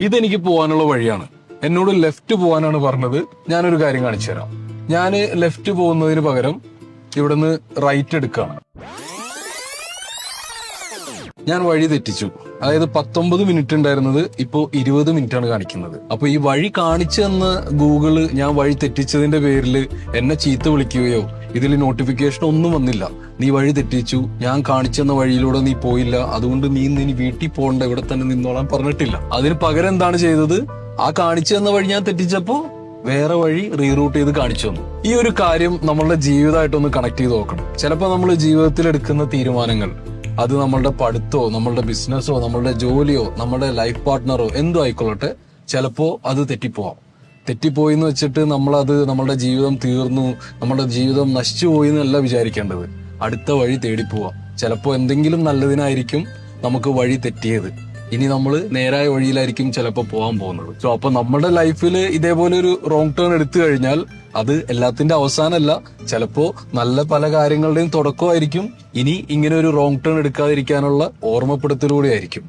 ഇതെനിക്ക് പോകാനുള്ള വഴിയാണ്. എന്നോട് ലെഫ്റ്റ് പോകാനാണ് പറഞ്ഞത്. ഞാനൊരു കാര്യം കാണിച്ചു തരാം. ഞാൻ ലെഫ്റ്റ് പോകുന്നതിന് പകരം ഇവിടുന്ന് റൈറ്റ് എടുക്കുകയാണ്. ഞാൻ വഴി തെറ്റിച്ചു. അതായത് 19 മിനിറ്റ് ഉണ്ടായിരുന്നത് ഇപ്പോ 20 മിനിറ്റാണ് കാണിക്കുന്നത്. അപ്പൊ ഈ വഴി കാണിച്ചു തന്ന ഗൂഗിള് ഞാൻ വഴി തെറ്റിച്ചതിന്റെ പേരിൽ എന്നെ ചീത്ത വിളിക്കുകയോ ഇതിൽ നോട്ടിഫിക്കേഷൻ ഒന്നും വന്നില്ല. നീ വഴി തെറ്റിച്ചു, ഞാൻ കാണിച്ചു തന്ന വഴിയിലൂടെ നീ പോയില്ല, അതുകൊണ്ട് നീ വീട്ടിൽ പോകണ്ട, ഇവിടെ തന്നെ നിന്നോളാൻ പറഞ്ഞിട്ടില്ല. അതിന് പകരം എന്താണ് ചെയ്തത്? ആ കാണിച്ചു തന്ന വഴി ഞാൻ തെറ്റിച്ചപ്പോ വേറെ വഴി റീറൂട്ട് ചെയ്ത് കാണിച്ചു തന്നു. ഈ ഒരു കാര്യം നമ്മളുടെ ജീവിതമായിട്ടൊന്ന് കണക്ട് ചെയ്ത് നോക്കണം. ചിലപ്പോൾ നമ്മൾ ജീവിതത്തിൽ എടുക്കുന്ന തീരുമാനങ്ങൾ, അത് നമ്മളുടെ പഠിത്തമോ നമ്മളുടെ ബിസിനസ്സോ നമ്മളുടെ ജോലിയോ നമ്മളുടെ ലൈഫ് പാർട്ട്ണറോ എന്തോ ആയിക്കൊള്ളട്ടെ, ചിലപ്പോ അത് തെറ്റിപ്പോയി എന്ന് വെച്ചിട്ട് നമ്മളത് നമ്മളുടെ ജീവിതം തീർന്നു, നമ്മുടെ ജീവിതം നശിച്ചു പോയി എന്നല്ല വിചാരിക്കേണ്ടത്. അടുത്ത വഴി തേടിപ്പോവാം. ചിലപ്പോ എന്തെങ്കിലും നല്ലതിനായിരിക്കും നമുക്ക് വഴി തെറ്റിയത്. ഇനി നമ്മൾ നേരായ വഴിയിലായിരിക്കും ചിലപ്പോൾ പോകാൻ പോകുന്നത്. സോ അപ്പൊ നമ്മുടെ ലൈഫിൽ ഇതേപോലെ ഒരു റോങ് ടേൺ എടുത്തു കഴിഞ്ഞാൽ അത് എല്ലാത്തിന്റെ അവസാനമല്ല, ചിലപ്പോ നല്ല പല കാര്യങ്ങളുടെയും തുടക്കമായിരിക്കും. ഇനി ഇങ്ങനെ ഒരു റോങ് ടേൺ എടുക്കാതിരിക്കാനുള്ള ഓർമ്മപ്പെടുത്തലൂടെ ആയിരിക്കും.